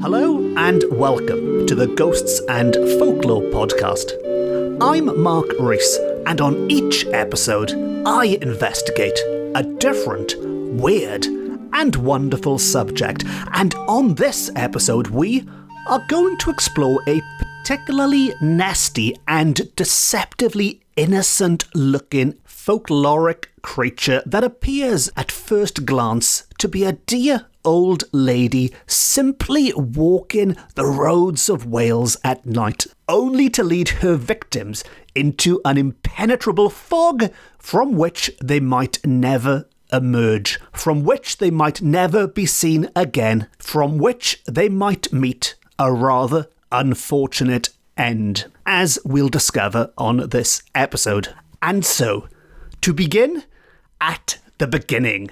Hello and welcome to the Ghosts and Folklore podcast. I'm Mark Rees, and on each episode, I investigate a different, weird, and wonderful subject. And on this episode, we are going to explore a particularly nasty and deceptively innocent-looking folkloric creature that appears at first glance to be a dear old lady simply walking the roads of Wales at night, only to lead her victims into an impenetrable fog from which they might never emerge, from which they might never be seen again, from which they might meet a rather unfortunate end, as we'll discover on this episode. And so, to begin at the beginning.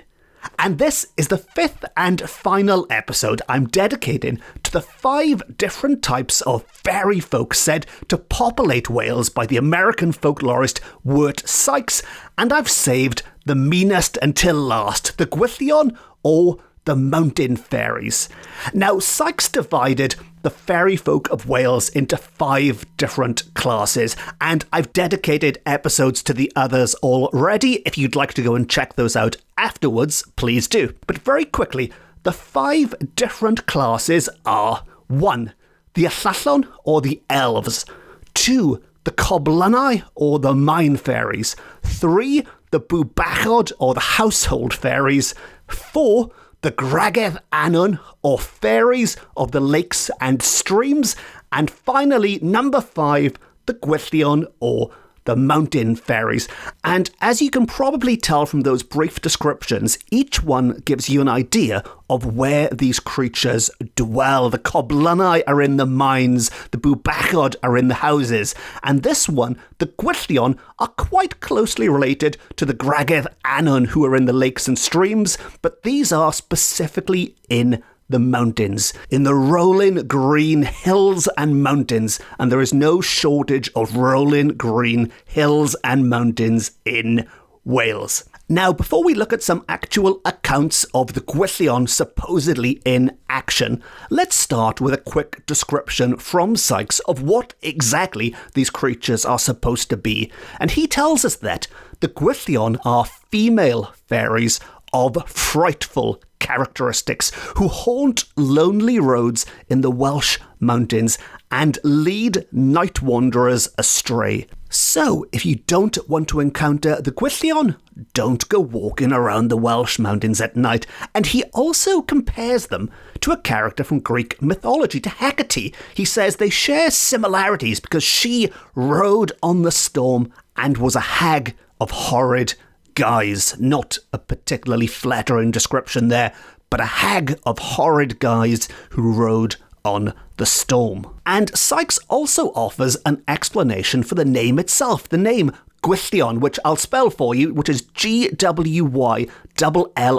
And this is the fifth and final episode I'm dedicating to the 5 different types of fairy folk said to populate Wales by the American folklorist Wirt Sykes, and I've saved the meanest until last, the Gwyllion or the mountain fairies. Now, Sykes divided the fairy folk of Wales into 5 different classes, and I've dedicated episodes to the others already. If you'd like to go and check those out afterwards, please do. But very quickly, the 5 different classes are 1. The Athlallon or the elves. 2. The Coblynau or the mine fairies. 3. The Bwbachod or the household fairies. 4. The Gwragedd Annwn, or fairies of the lakes and streams. And finally, number 5, the Gwyllion, or the mountain fairies. And as you can probably tell from those brief descriptions, each one gives you an idea of where these creatures dwell. The Coblynau are in the mines, the Bwbachod are in the houses, and this one, the Gwyllion, are quite closely related to the Gwragedd Annwn, who are in the lakes and streams, but these are specifically in the mountains, in the rolling green hills and mountains, and there is no shortage of rolling green hills and mountains in Wales. Now, before we look at some actual accounts of the Gwyllion supposedly in action, let's start with a quick description from Sykes of what exactly these creatures are supposed to be. And he tells us that the Gwyllion are female fairies of frightful characteristics who haunt lonely roads in the Welsh mountains and lead night wanderers astray. So, if you don't want to encounter the Gwyllion, don't go walking around the Welsh mountains at night. And he also compares them to a character from Greek mythology, to Hecate. He says they share similarities because she rode on the storm and was a hag of horrid guise. Not a particularly flattering description there, but a hag of horrid guise who rode on the storm. And Sykes also offers an explanation for the name itself, the name Gwyllion, which I'll spell for you, which is Gwylll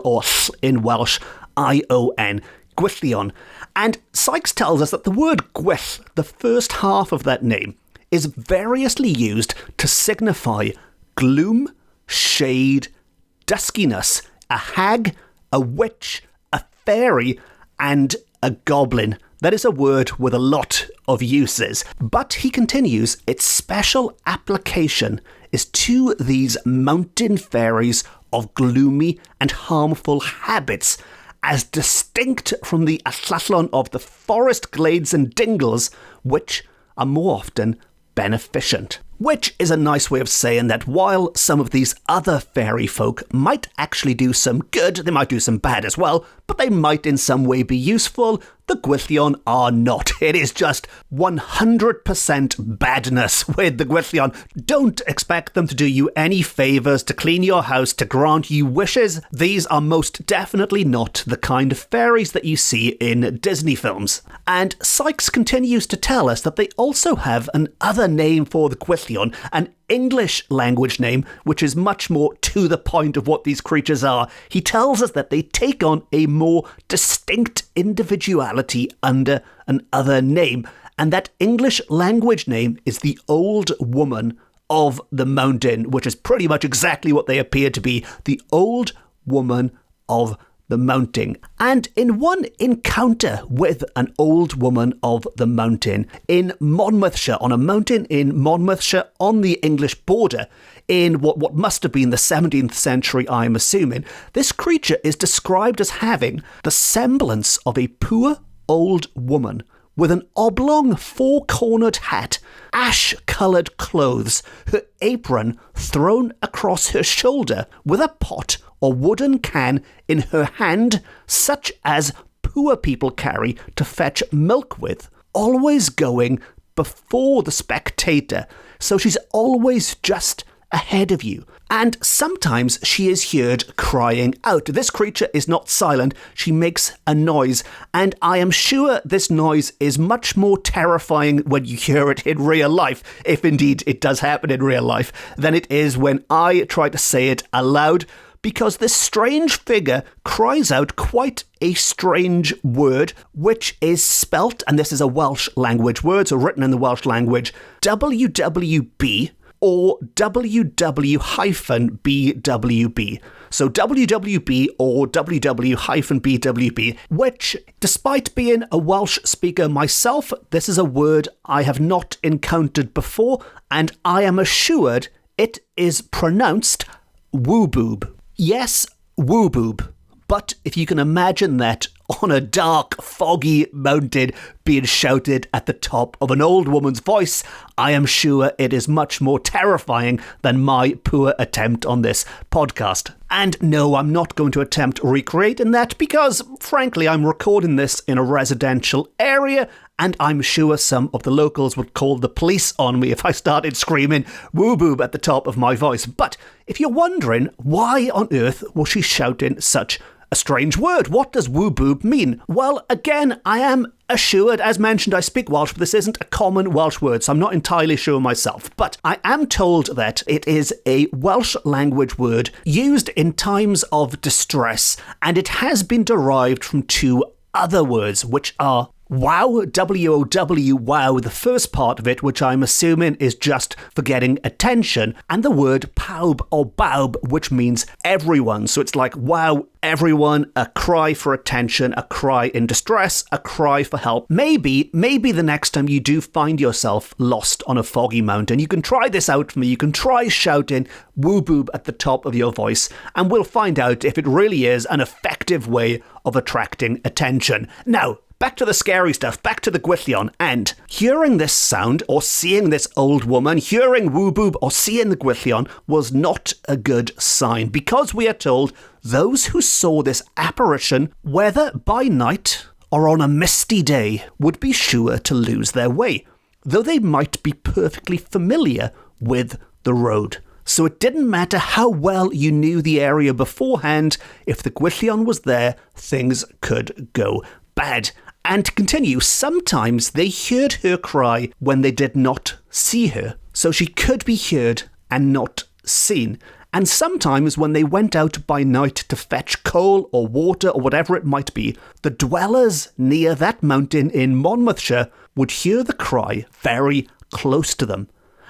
or in Welsh, I-O-N, Gwyllion. And Sykes tells us that the word gwyll, the first half of that name, is variously used to signify gloom, shade, duskiness, a hag, a witch, a fairy, and a goblin. That is a word with a lot of uses. But he continues, its special application is to these mountain fairies of gloomy and harmful habits, as distinct from the Athlallon of the forest glades and dingles, which are more often beneficent. Which is a nice way of saying that while some of these other fairy folk might actually do some good, they might do some bad as well, but they might in some way be useful, the Gwyllion are not. It is just 100% badness with the Gwyllion. Don't expect them to do you any favours, to clean your house, to grant you wishes. These are most definitely not the kind of fairies that you see in Disney films. And Sykes continues to tell us that they also have an other name for the Gwyllion, an English language name, which is much more to the point of what these creatures are. He tells us that they take on a more distinct individuality under an other name, and that English language name is the Old Woman of the Mountain, which is pretty much exactly what they appear to be, the Old Woman of the mountain. And in one encounter with an old woman of the mountain in Monmouthshire, on a mountain in Monmouthshire on the English border, in what must have been the 17th century, I'm assuming, this creature is described as having the semblance of a poor old woman with an oblong four-cornered hat, ash-coloured clothes, her apron thrown across her shoulder, with a pot or wooden can in her hand, such as poor people carry to fetch milk with, always going before the spectator, so she's always just ahead of you. And sometimes she is heard crying out. This creature is not silent, she makes a noise, and I am sure this noise is much more terrifying when you hear it in real life, if indeed it does happen in real life, than it is when I try to say it aloud, because this strange figure cries out quite a strange word, which is spelt, and this is a Welsh language word, so written in the Welsh language, WWB, or WW-BWB. So WWB or WW-BWB, which, despite being a Welsh speaker myself, this is a word I have not encountered before, and I am assured it is pronounced wooboob. Yes, wooboob. But if you can imagine that on a dark, foggy mountain being shouted at the top of an old woman's voice, I am sure it is much more terrifying than my poor attempt on this podcast. And no, I'm not going to attempt recreating that because, frankly, I'm recording this in a residential area, and I'm sure some of the locals would call the police on me if I started screaming woo-boob at the top of my voice. But if you're wondering, why on earth was she shouting such a strange word? What does woo-boob mean? Well, again, I am assured, as mentioned, I speak Welsh, but this isn't a common Welsh word, so I'm not entirely sure myself. But I am told that it is a Welsh language word used in times of distress, and it has been derived from two other words, which are wow, W-O-W, wow, the first part of it, which I'm assuming is just for getting attention, and the word pawb or baub, which means everyone. So it's like, wow, everyone, a cry for attention, a cry in distress, a cry for help. Maybe the next time you do find yourself lost on a foggy mountain, you can try this out for me. You can try shouting woo-boob at the top of your voice, and we'll find out if it really is an effective way of attracting attention. Now, back to the scary stuff, back to the Gwyllion, and hearing this sound or seeing this old woman, hearing woo-boob or seeing the Gwyllion was not a good sign, because we are told those who saw this apparition, whether by night or on a misty day, would be sure to lose their way, though they might be perfectly familiar with the road. So it didn't matter how well you knew the area beforehand, if the Gwyllion was there, things could go bad. And to continue, sometimes they heard her cry when they did not see her, so she could be heard and not seen. And sometimes when they went out by night to fetch coal or water or whatever it might be, the dwellers near that mountain in Monmouthshire would hear the cry very close to them.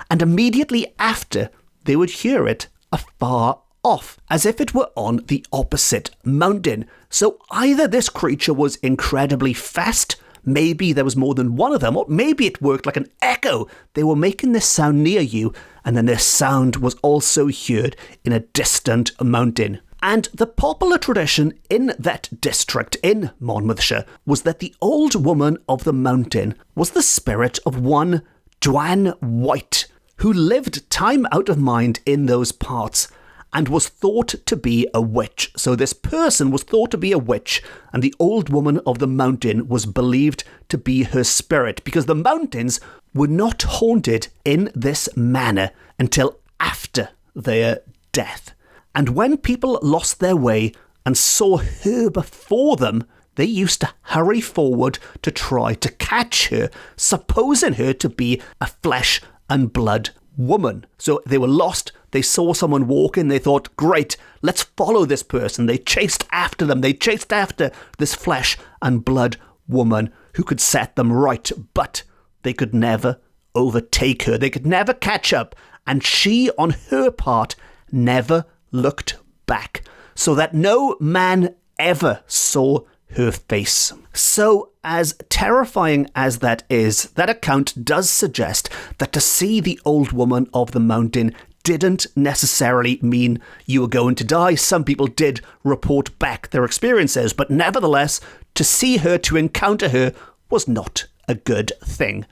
And immediately after, they would hear it afar off, as if it were on the opposite mountain. So either this creature was incredibly fast, maybe there was more than one of them, or maybe it worked like an echo. They were making this sound near you, and then this sound was also heard in a distant mountain. And the popular tradition in that district in Monmouthshire was that the old woman of the mountain was the spirit of one Dwan White, who lived time out of mind in those parts, and was thought to be a witch. So this person was thought to be a witch, and the old woman of the mountain was believed to be her spirit, because the mountains were not haunted in this manner until after their death. And when people lost their way and saw her before them, they used to hurry forward to try to catch her, supposing her to be a flesh and blood woman. So they were lost, they saw someone walking, they thought, great, let's follow this person. They chased after them, they chased after this flesh and blood woman who could set them right, but they could never overtake her, they could never catch up, and she, on her part, never looked back, so that no man ever saw her face. So, as terrifying as that is, that account does suggest that to see the old woman of the mountain didn't necessarily mean you were going to die. Some people did report back their experiences, but nevertheless, to see her, to encounter her, was not a good thing.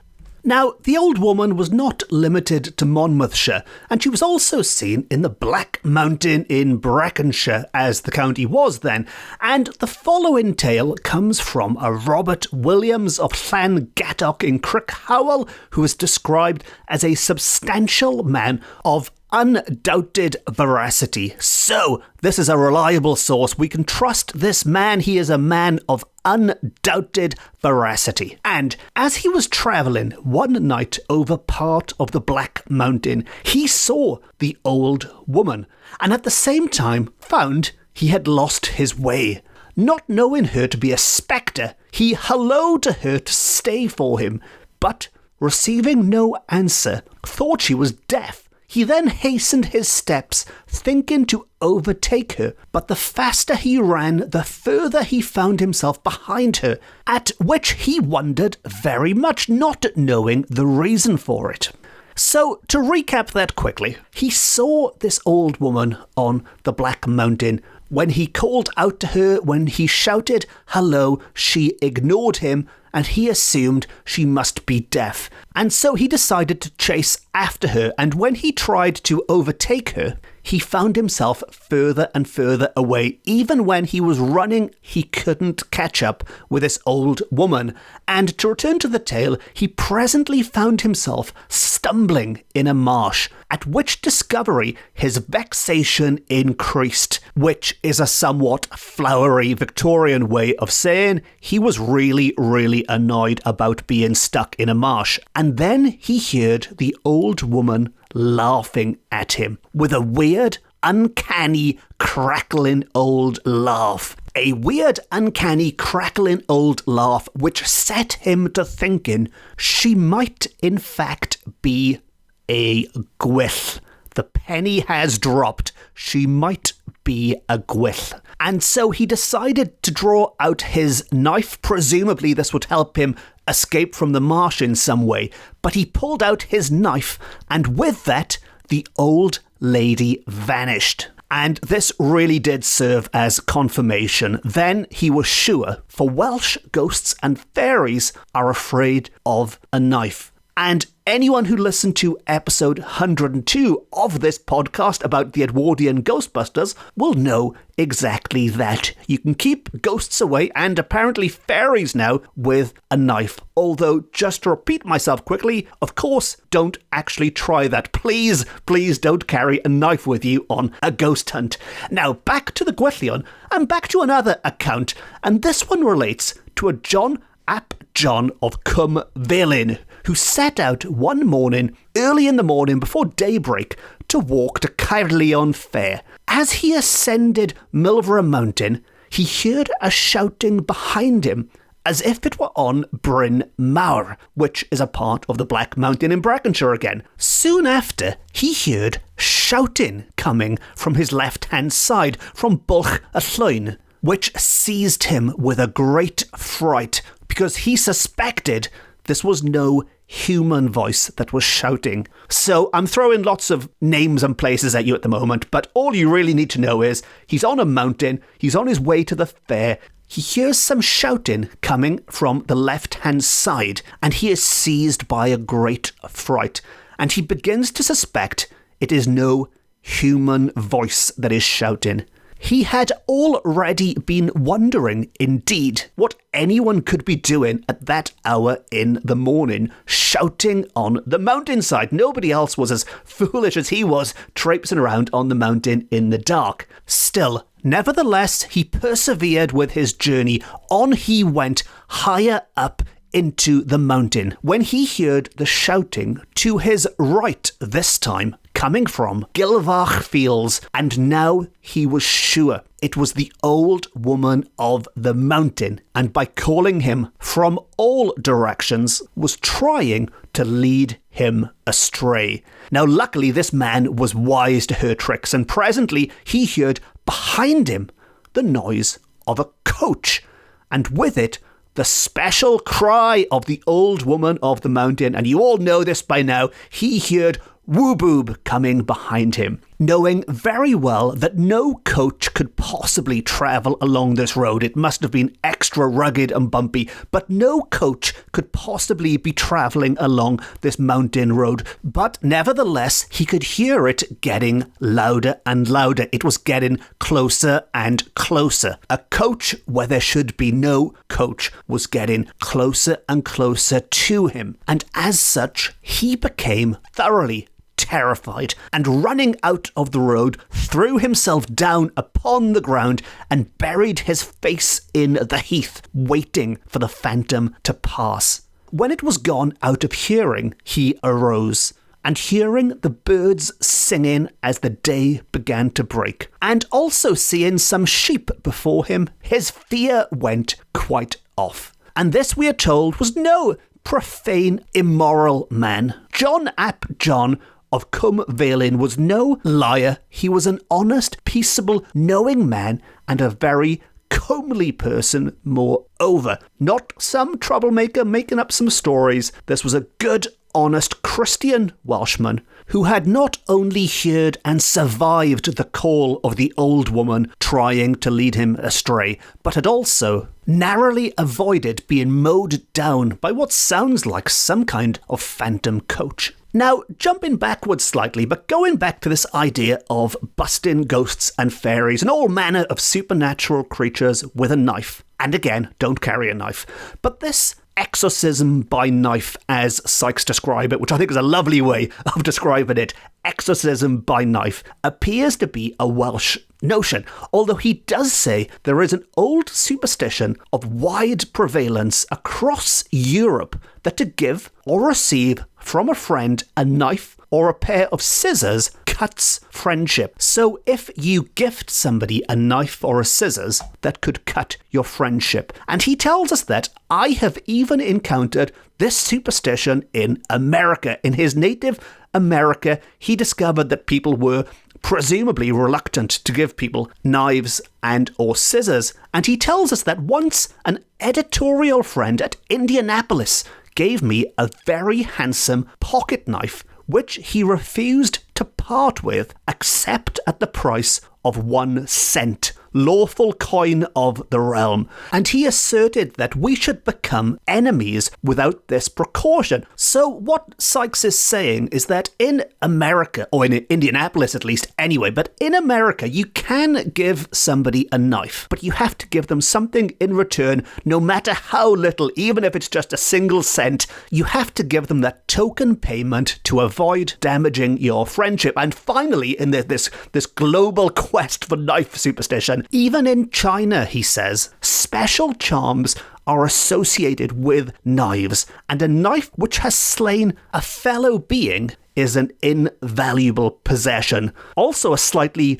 Now, the old woman was not limited to Monmouthshire, and she was also seen in the Black Mountain in Breconshire, as the county was then, and the following tale comes from a Robert Williams of Llangaddock in Crickhowell, who is described as a substantial man of undoubted veracity. So, this is a reliable source. We can trust this man. He is a man of undoubted veracity. And as he was travelling one night over part of the Black Mountain, he saw the old woman, and at the same time found he had lost his way. Not knowing her to be a spectre, he hallooed to her to stay for him, but receiving no answer, thought she was deaf. He then hastened his steps, thinking to overtake her, but the faster he ran, the further he found himself behind her, at which he wondered very much, not knowing the reason for it. So, to recap that quickly, he saw this old woman on the Black Mountain. When he called out to her, when he shouted hello, she ignored him, and he assumed she must be deaf. And so he decided to chase after her, and when he tried to overtake her, he found himself further and further away. Even when he was running, he couldn't catch up with this old woman. And to return to the tale, he presently found himself stumbling in a marsh, at which discovery his vexation increased, which is a somewhat flowery Victorian way of saying he was really, really annoyed about being stuck in a marsh. And then he heard the old woman laughing at him with a weird, uncanny, crackling old laugh. A weird, uncanny, crackling old laugh which set him to thinking she might in fact be a Gwyll. The penny has dropped. She might be a Gwyll. And so he decided to draw out his knife. Presumably this would help him escape from the marsh in some way. But he pulled out his knife, and with that, the old lady vanished. And this really did serve as confirmation. Then he was sure, for Welsh ghosts and fairies are afraid of a knife. And anyone who listened to episode 102 of this podcast about the Edwardian Ghostbusters will know exactly that. You can keep ghosts away, and apparently fairies now, with a knife. Although, just to repeat myself quickly, of course, don't actually try that. Please, please don't carry a knife with you on a ghost hunt. Now, back to the Gwyllion, and back to another account, and this one relates to a John ap John of Gwyllion, who set out one morning, early in the morning before daybreak, to walk to Gwyllion Fair. As he ascended Milvera Mountain, he heard a shouting behind him, as if it were on Bryn Mawr, which is a part of the Black Mountain in Breconshire again. Soon after, he heard shouting coming from his left-hand side, from Bwlch y Llwyn, which seized him with a great fright, because he suspected this was no human voice that was shouting. So I'm throwing lots of names and places at you at the moment, but all you really need to know is he's on a mountain, he's on his way to the fair, he hears some shouting coming from the left-hand side, and he is seized by a great fright, and he begins to suspect it is no human voice that is shouting. He had already been wondering, indeed, what anyone could be doing at that hour in the morning, shouting on the mountainside. Nobody else was as foolish as he was, traipsing around on the mountain in the dark. Still, nevertheless, he persevered with his journey. On he went, higher up into the mountain, when he heard the shouting to his right this time, coming from Gilfach Fields, and now he was sure it was the old woman of the mountain, and by calling him from all directions was trying to lead him astray. Now luckily this man was wise to her tricks, and presently he heard behind him the noise of a coach, and with it, the special cry of the old woman of the mountain. And you all know this by now. He heard Woo-boob coming behind him, knowing very well that no coach could possibly travel along this road. It must have been extra rugged and bumpy, but no coach could possibly be travelling along this mountain road. But nevertheless, he could hear it getting louder and louder. It was getting closer and closer. A coach where there should be no coach was getting closer and closer to him. And as such, he became thoroughly terrified, and running out of the road, threw himself down upon the ground and buried his face in the heath, waiting for the phantom to pass. When it was gone out of hearing, he arose, and hearing the birds singing as the day began to break, and also seeing some sheep before him, his fear went quite off. And this, we are told, was no profane, immoral man. John ap John of Gwyllion was no liar. He was an honest, peaceable, knowing man, and a very comely person moreover. Not some troublemaker making up some stories. This was a good, honest Christian Welshman who had not only heard and survived the call of the old woman trying to lead him astray, but had also narrowly avoided being mowed down by what sounds like some kind of phantom coach. Now, jumping backwards slightly, but going back to this idea of busting ghosts and fairies and all manner of supernatural creatures with a knife. And again, don't carry a knife. But this exorcism by knife, as Sykes describe it, which I think is a lovely way of describing it, exorcism by knife, appears to be a Welsh notion, although he does say there is an old superstition of wide prevalence across Europe that to give or receive from a friend a knife or a pair of scissors cuts friendship. So if you gift somebody a knife or a scissors, that could cut your friendship. And he tells us that I have even encountered this superstition in America. In his native America, he discovered that people were presumably reluctant to give people knives and or scissors. And he tells us that once an editorial friend at Indianapolis gave me a very handsome pocket knife, which he refused to part with except at the price of 1 cent, lawful coin of the realm. And he asserted that we should become enemies without this precaution. So what Sykes is saying is that in America, or in Indianapolis at least anyway, but in America you can give somebody a knife, but you have to give them something in return, no matter how little, even if it's just a single cent. You have to give them that token payment to avoid damaging your friendship. And finally, in this global quest for knife superstition, even in China, he says, special charms are associated with knives, and a knife which has slain a fellow being is an invaluable possession. Also a slightly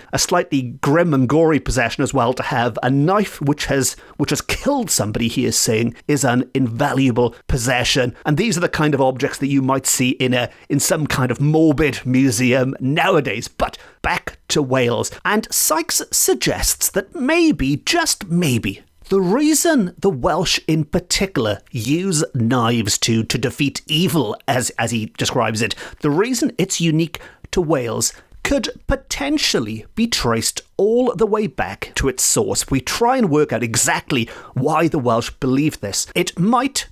grim and gory possession as well, to have a knife which has killed somebody, he is saying, is an invaluable possession. And these are the kind of objects that you might see in some kind of morbid museum nowadays. But back to Wales, and Sykes suggests that maybe, just maybe, the reason the Welsh in particular use knives to defeat evil, as he describes it, the reason it's unique to Wales could potentially be traced all the way back to its source. If we try and work out exactly why the Welsh believe this, it might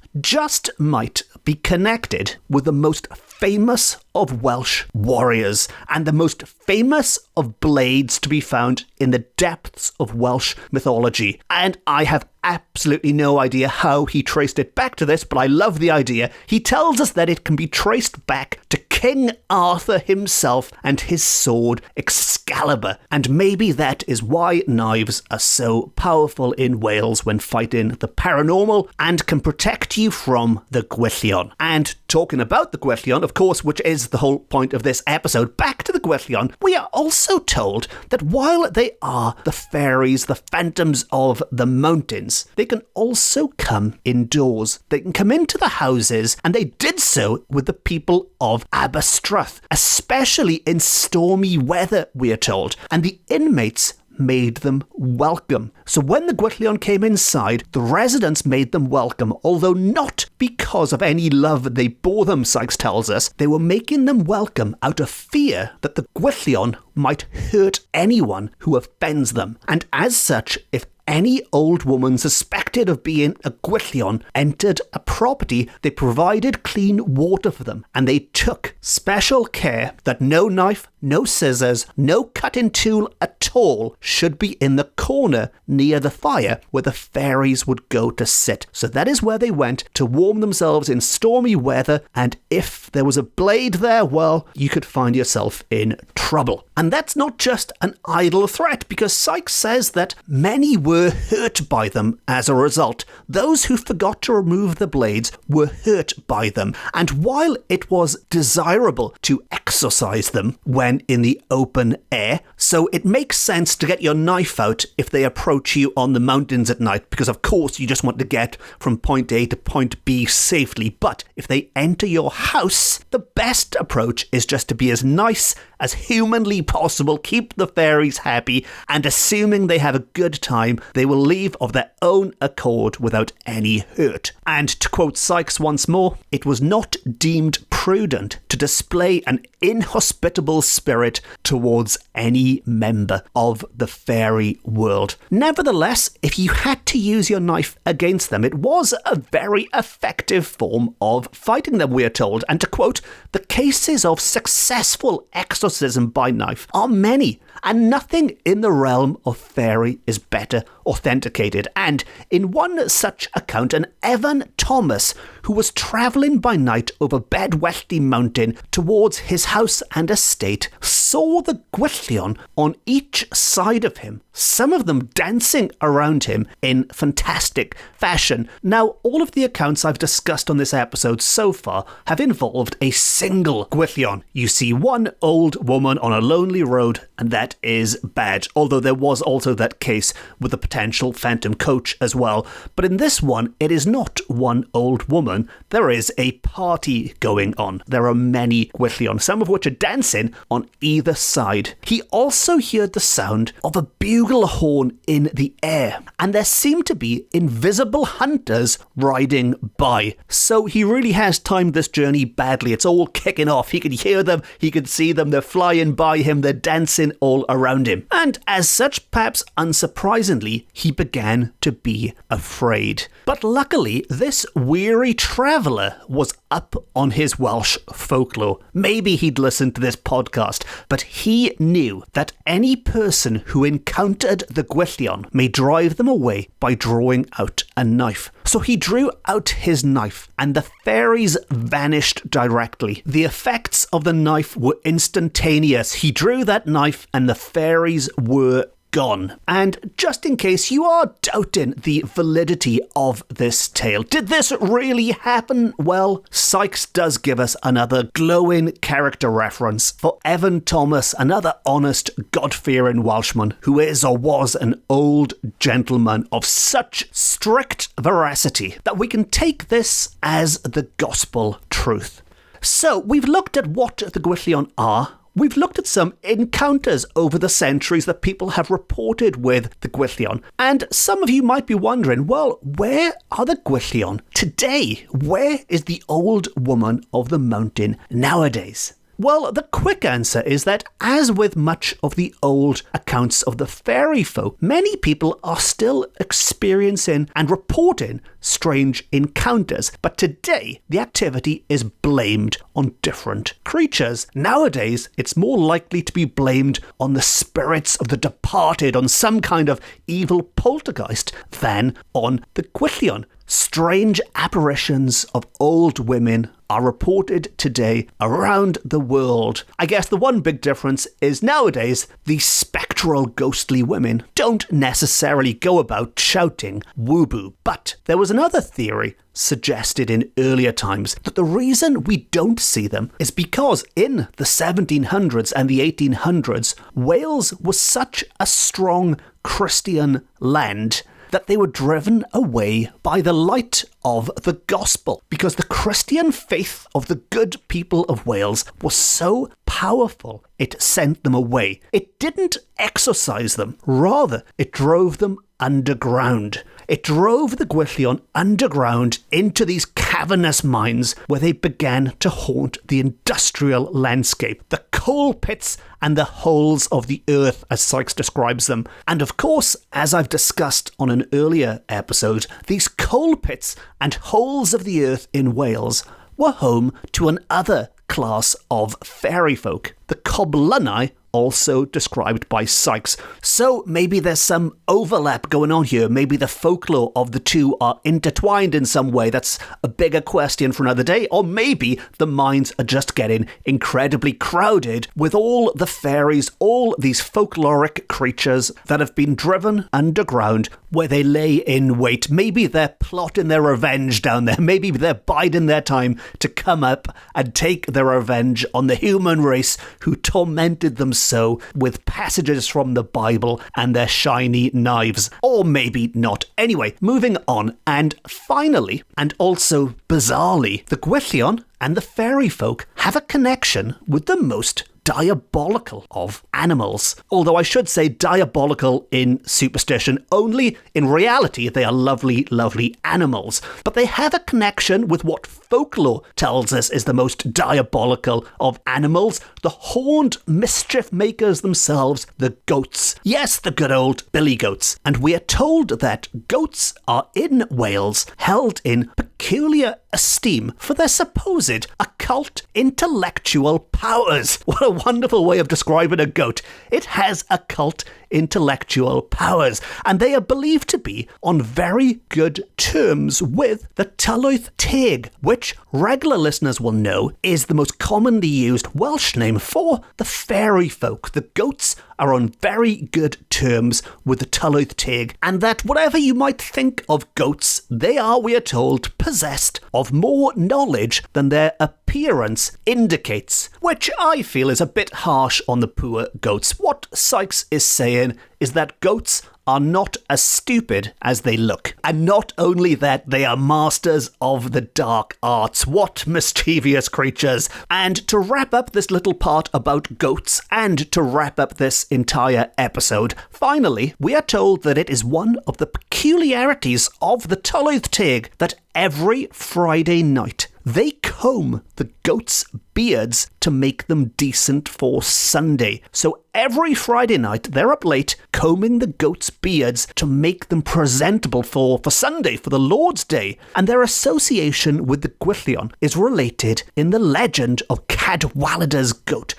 be connected with the most famous of Welsh warriors and the most famous of blades to be found in the depths of Welsh mythology. And I have absolutely no idea how he traced it back to this, but I love the idea. He tells us that it can be traced back to King Arthur himself and his sword Excalibur. And maybe that is why knives are so powerful in Wales when fighting the paranormal and can protect you from the Gwyllion. And talking about the Gwyllion, of course, which is the whole point of this episode, back to the Gwyllion, we are also told that while they are the fairies, the phantoms of the mountains, they can also come indoors. They can come into the houses, and they did so with the people of Aberystwyth, especially in stormy weather, we are told. And the inmates made them welcome. So when the Gwyllion came inside, the residents made them welcome, although not because of any love they bore them, Sykes tells us. They were making them welcome out of fear that the Gwyllion might hurt anyone who offends them. And as such, if any old woman suspected of being a Gwyllion entered a property, they provided clean water for them, and they took special care that no knife, no scissors, no cutting tool at all should be in the corner near the fire where the fairies would go to sit. So that is where they went to warm themselves in stormy weather, and if there was a blade there, well, you could find yourself in trouble. And that's not just an idle threat, because Sykes says that many were hurt by them as a result. Those who forgot to remove the blades were hurt by them, and while it was desirable to exorcise them when in the open air, so it makes sense to get your knife out if they approach you on the mountains at night, because of course you just want to get from point A to point B safely. But if they enter your house, the best approach is just to be as nice as humanly possible, keep the fairies happy, and assuming they have a good time, they will leave of their own accord without any hurt. And to quote Sykes once more, it was not deemed prudent to display an inhospitable spirit towards any member of the fairy world. Nevertheless, if you had to use your knife against them, it was a very effective form of fighting them, we are told. And to quote, the cases of successful exorcism by knife are many, and nothing in the realm of fairy is better authenticated. And in one such account, an Evan Thomas, who was travelling by night over Bedwellty Mountain towards his house and estate, saw the Gwyllion on each side of him, some of them dancing around him in fantastic fashion. Now, all of the accounts I've discussed on this episode so far have involved a single Gwyllion. You see one old woman on a lonely road, and that is bad, although there was also that case with the potential phantom coach as well. But in this one, it is not one old woman. There is a party going on. There are many Gwyllion, some of which are dancing on either side. He also heard the sound of a bugle horn in the air, and there seemed to be invisible hunters riding by. So he really has timed this journey badly. It's all kicking off. He could hear them, he could see them, they're flying by him, they're dancing all around him. And as such, perhaps unsurprisingly, he began to be afraid. But luckily, this weary traveller was up on his Welsh folklore. Maybe he'd listened to this podcast, but he knew that any person who encountered the Gwyllion may drive them away by drawing out a knife. So he drew out his knife, and the fairies vanished directly. The effects of the knife were instantaneous. He drew that knife, and the fairies were gone. And just in case you are doubting the validity of this tale, did this really happen? Well, Sykes does give us another glowing character reference for Evan Thomas, another honest, God-fearing Welshman who is or was an old gentleman of such strict veracity that we can take this as the gospel truth. So we've looked at what the Gwyllion are. We've looked at some encounters over the centuries that people have reported with the Gwyllion. And some of you might be wondering, well, where are the Gwyllion today? Where is the old woman of the mountain nowadays? Well, the quick answer is that, as with much of the old accounts of the fairy folk, many people are still experiencing and reporting strange encounters. But today, the activity is blamed on different creatures. Nowadays, it's more likely to be blamed on the spirits of the departed, on some kind of evil poltergeist, than on the Gwyllion. Strange apparitions of old women are reported today around the world. I guess the one big difference is nowadays the spectral ghostly women don't necessarily go about shouting woo-boo. But there was another theory suggested in earlier times that the reason we don't see them is because in the 1700s and the 1800s, Wales was such a strong Christian land that they were driven away by the light of the gospel, because the Christian faith of the good people of Wales was so powerful, it sent them away. It didn't exorcise them, rather it drove them underground. It drove the Gwyllion underground into these cavernous mines where they began to haunt the industrial landscape, the coal pits and the holes of the earth, as Sykes describes them. And of course, as I've discussed on an earlier episode, these coal pits and holes of the earth in Wales were home to another class of fairy folk, the Coblynau, also described by Sykes. So maybe there's some overlap going on here. Maybe the folklore of the two are intertwined in some way. That's a bigger question for another day. Or maybe the mines are just getting incredibly crowded with all the fairies, all these folkloric creatures that have been driven underground where they lay in wait. Maybe they're plotting their revenge down there. Maybe they're biding their time to come up and take their revenge on the human race who tormented them so with passages from the Bible and their shiny knives. Or maybe not. Anyway, moving on. And finally, and also bizarrely, the Gwyllion and the fairy folk have a connection with the most diabolical of animals. Although I should say diabolical in superstition, only in reality they are lovely, lovely animals. But they have a connection with what folklore tells us is the most diabolical of animals, the horned mischief makers themselves, the goats. Yes, the good old billy goats. And we are told that goats are in Wales held in peculiar esteem for their supposed occult intellectual powers. What a wonderful way of describing a goat. It has occult intellectual powers, and they are believed to be on very good terms with the Tylwyth Teg, which regular listeners will know is the most commonly used Welsh name for the fairy folk. The goats are on very good terms with the Tylwyth Teg, and that whatever you might think of goats, they are, we are told, possessed of more knowledge than their appearance indicates, which I feel is a bit harsh on the poor goats. What Sykes is saying is that goats are not as stupid as they look. And not only that, they are masters of the dark arts. What mischievous creatures. And to wrap up this little part about goats, and to wrap up this entire episode, finally, we are told that it is one of the peculiarities of the Tylwyth Teg that every Friday night they comb the goats' beards to make them decent for Sunday. So every Friday night, they're up late combing the goats' beards to make them presentable for Sunday, for the Lord's Day. And their association with the Gwyllion is related in the legend of Cadwaladr's goat,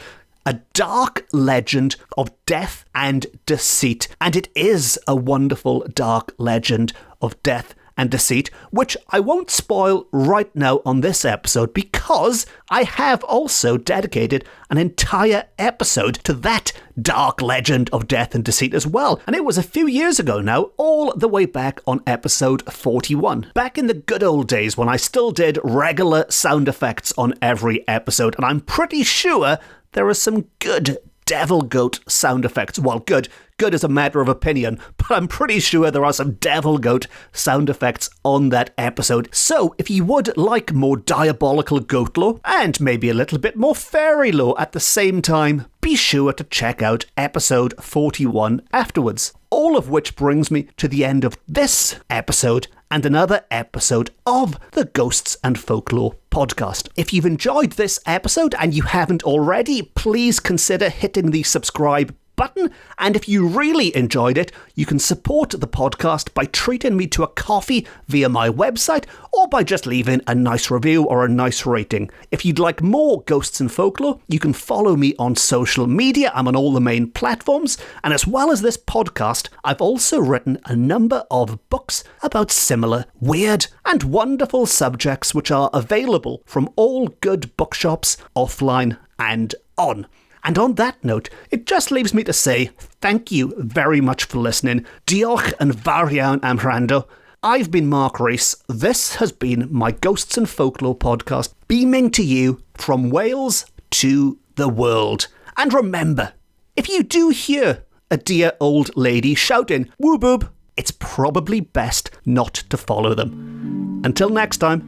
a dark legend of death and deceit. And it is a wonderful dark legend of death and deceit, which I won't spoil right now on this episode because I have also dedicated an entire episode to that dark legend of death and deceit as well. And it was a few years ago now, all the way back on episode 41. Back in the good old days when I still did regular sound effects on every episode, and I'm pretty sure there are some good devil goat sound effects. Well, good is a matter of opinion, but I'm pretty sure there are some devil goat sound effects on that episode. So if you would like more diabolical goat lore and maybe a little bit more fairy lore at the same time, be sure to check out episode 41 afterwards. All of which brings me to the end of this episode and another episode of the Ghosts and Folklore podcast. If you've enjoyed this episode and you haven't already, please consider hitting the subscribe button. And if you really enjoyed it, you can support the podcast by treating me to a coffee via my website or by just leaving a nice review or a nice rating. If you'd like more Ghosts and Folklore, you can follow me on social media. I'm on all the main platforms. And as well as this podcast, I've also written a number of books about similar weird and wonderful subjects which are available from all good bookshops offline and on. And on that note, it just leaves me to say thank you very much for listening. Diolch yn fawr iawn am wrando. I've been Mark Rees. This has been my Ghosts and Folklore podcast, beaming to you from Wales to the world. And remember, if you do hear a dear old lady shouting, woo boob, it's probably best not to follow them. Until next time,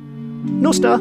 Nosta!